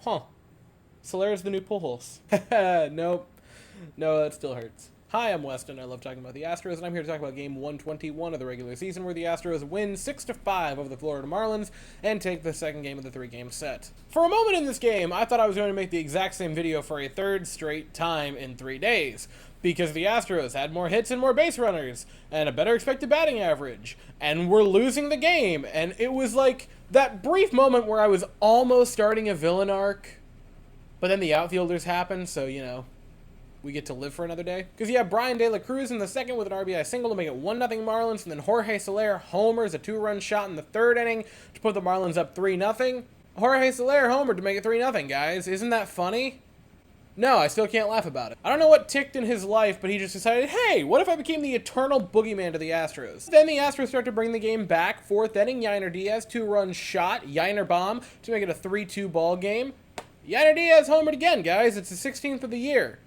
Huh. Solaire's the new Pujols. Nope. No, that still hurts. Hi, I'm Weston. I love talking about the Astros, and I'm here to talk about Game 121 of the regular season, where the Astros win 6-5 over the Florida Marlins and take the second game of the three-game set. For a moment in this game, I thought I was going to make the exact same video for a third straight time in 3 days, because the Astros had more hits and more base runners, and a better expected batting average, and were losing the game, and it was like that brief moment where I was almost starting a villain arc, but then the outfielders happened, so, you know, we get to live for another day. Because you have Brian De La Cruz in the second with an RBI single to make it 1-0 Marlins, and then Jorge Soler homers a 2-run shot in the third inning to put the Marlins up 3-0. Jorge Soler homered to make it 3-0, guys. Isn't that funny? No, I still can't laugh about it. I don't know what ticked in his life, but he just decided, hey, what if I became the eternal boogeyman to the Astros? Then the Astros start to bring the game back. Fourth inning, Yainer Diaz, 2-run shot, Yainer bomb to make it a 3-2 ball game. Yainer Diaz homered again, guys. It's the 16th of the year.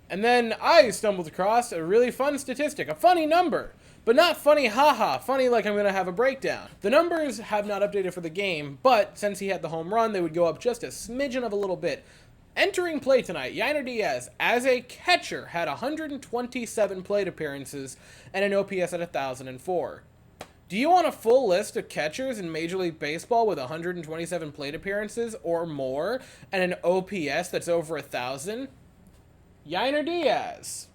And then I stumbled across a really fun statistic, a funny number, but not funny haha, funny like I'm going to have a breakdown. The numbers have not updated for the game, but since he had the home run, they would go up just a smidgen of a little bit. Entering play tonight, Yainer Diaz, as a catcher, had 127 plate appearances and an OPS at 1,004. Do you want a full list of catchers in Major League Baseball with 127 plate appearances or more and an OPS that's over 1,000? Yainer Diaz.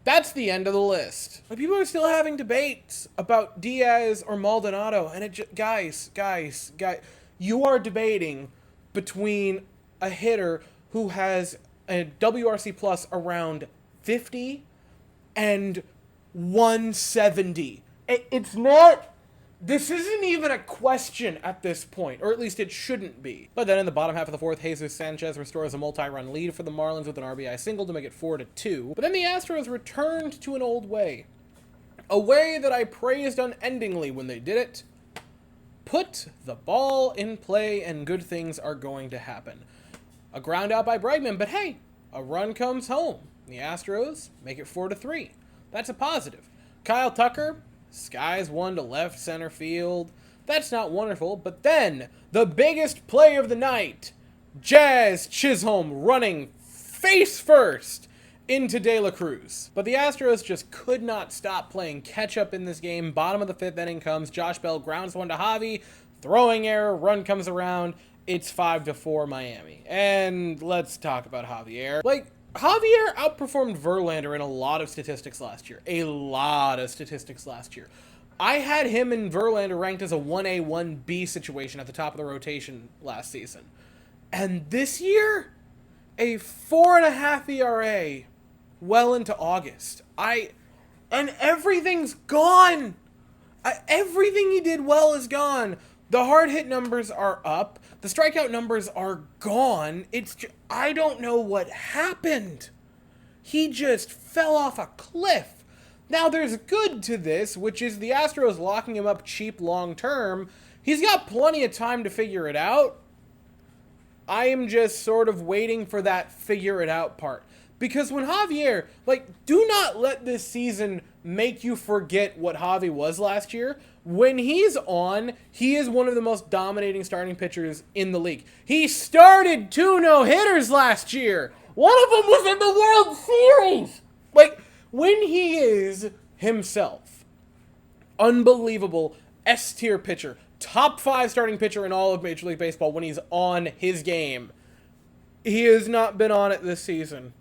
That's the end of the list. But people are still having debates about Diaz or Maldonado, and guys, you are debating between a hitter who has a WRC plus around 50 and 170. It's not... This isn't even a question at this point, or at least it shouldn't be. But then in the bottom half of the fourth, Jesus Sanchez restores a multi-run lead for the Marlins with an RBI single to make it 4-2. But then the Astros returned to an old way. A way that I praised unendingly when they did it. Put the ball in play and good things are going to happen. A ground out by Bregman, but hey, a run comes home. The Astros make it 4-3. That's a positive. Kyle Tucker skies one to left center field. That's not wonderful, but then the biggest play of the night, Jazz Chisholm running face first into De La Cruz. But the Astros just could not stop playing catch up in this game. Bottom of the fifth inning comes, Josh Bell grounds one to Javi, throwing error, run comes around. It's 5-4 Miami. And let's talk about Javier. Javier outperformed Verlander in a lot of statistics last year. I had him and Verlander ranked as a 1A, 1B situation at the top of the rotation last season. And this year, a 4.5 ERA well into August. And everything's gone. Everything he did well is gone. The hard hit numbers are up. The strikeout numbers are gone. I don't know what happened. He just fell off a cliff. Now, there's good to this, which is the Astros locking him up cheap long term. He's got plenty of time to figure it out. I am just sort of waiting for that figure it out part. Because when Javier, do not let this season make you forget what Javi was last year. When he's on, he is one of the most dominating starting pitchers in the league. He started 2 no-hitters last year. One of them was in the World Series. When he is himself, unbelievable S-tier pitcher, top 5 starting pitcher in all of Major League Baseball when he's on his game. He has not been on it this season.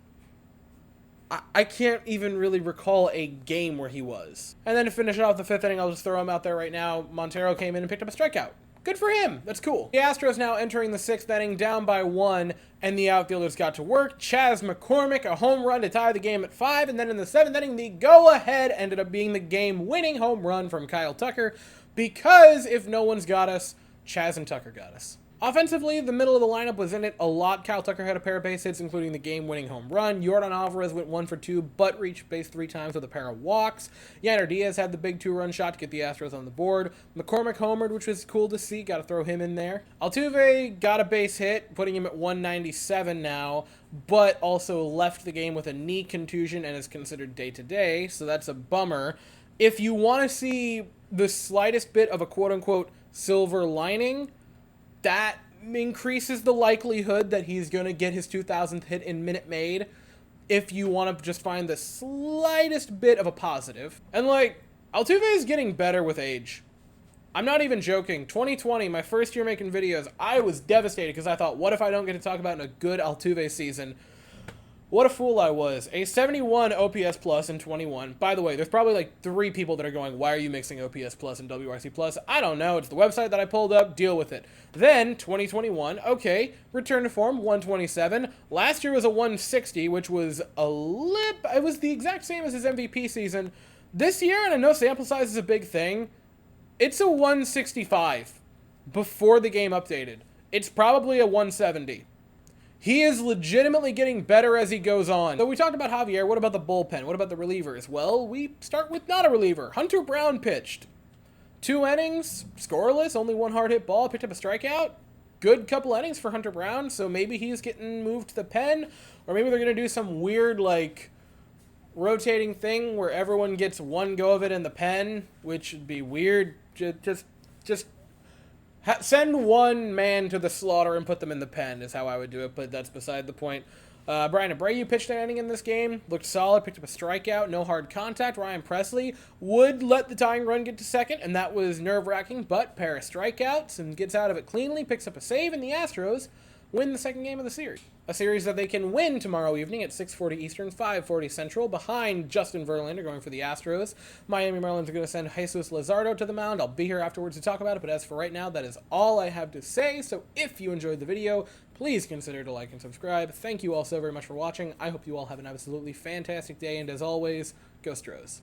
I can't even really recall a game where he was. And then to finish off the fifth inning, I'll just throw him out there right now. Montero came in and picked up a strikeout. Good for him. That's cool. The Astros now entering the sixth inning, down by 1, and the outfielders got to work. Chas McCormick, a home run to tie the game at 5, and then in the seventh inning, the go-ahead ended up being the game-winning home run from Kyle Tucker, because if no one's got us, Chas and Tucker got us. Offensively, the middle of the lineup was in it a lot. Kyle Tucker had a pair of base hits, including the game-winning home run. Yordan Alvarez went 1 for 2, but reached base 3 times with a pair of walks. Yainer Diaz had the big 2-run shot to get the Astros on the board. McCormick homered, which was cool to see. Got to throw him in there. Altuve got a base hit, putting him at 197 now, but also left the game with a knee contusion and is considered day-to-day, so that's a bummer. If you want to see the slightest bit of a quote-unquote silver lining, that increases the likelihood that he's going to get his 2,000th hit in Minute Maid if you want to just find the slightest bit of a positive. And, like, Altuve is getting better with age. I'm not even joking. 2020, my first year making videos, I was devastated because I thought, what if I don't get to talk about in a good Altuve season? What a fool I was. A 71 OPS plus in 21. By the way, there's probably like 3 people that are going, why are you mixing OPS plus and WRC plus? I don't know. It's the website that I pulled up. Deal with it. Then, 2021. Okay. Return to form, 127. Last year was a 160, which was a lip. It was the exact same as his MVP season. This year, and I know sample size is a big thing, it's a 165 before the game updated. It's probably a 170. He is legitimately getting better as he goes on. So we talked about Javier. What about the bullpen? What about the relievers? Well, we start with not a reliever. Hunter Brown pitched. 2 innings, scoreless, only 1 hard hit ball, picked up a strikeout. Good couple innings for Hunter Brown, so maybe he's getting moved to the pen, or maybe they're going to do some weird, like, rotating thing where everyone gets 1 go of it in the pen, which would be weird. Just send 1 man to the slaughter and put them in the pen is how I would do it, but that's beside the point. Brian Abreu pitched an inning in this game. Looked solid, picked up a strikeout, no hard contact. Ryan Presley would let the tying run get to second, and that was nerve-wracking, but pair of strikeouts and gets out of it cleanly, picks up a save, and the Astros win the second game of the series. A series that they can win tomorrow evening at 6:40 Eastern, 5:40 Central, behind Justin Verlander going for the Astros. Miami Marlins are going to send Jesus Luzardo to the mound. I'll be here afterwards to talk about it, but as for right now, that is all I have to say. So if you enjoyed the video, please consider to like and subscribe. Thank you all so very much for watching. I hope you all have an absolutely fantastic day, and as always, go Stros.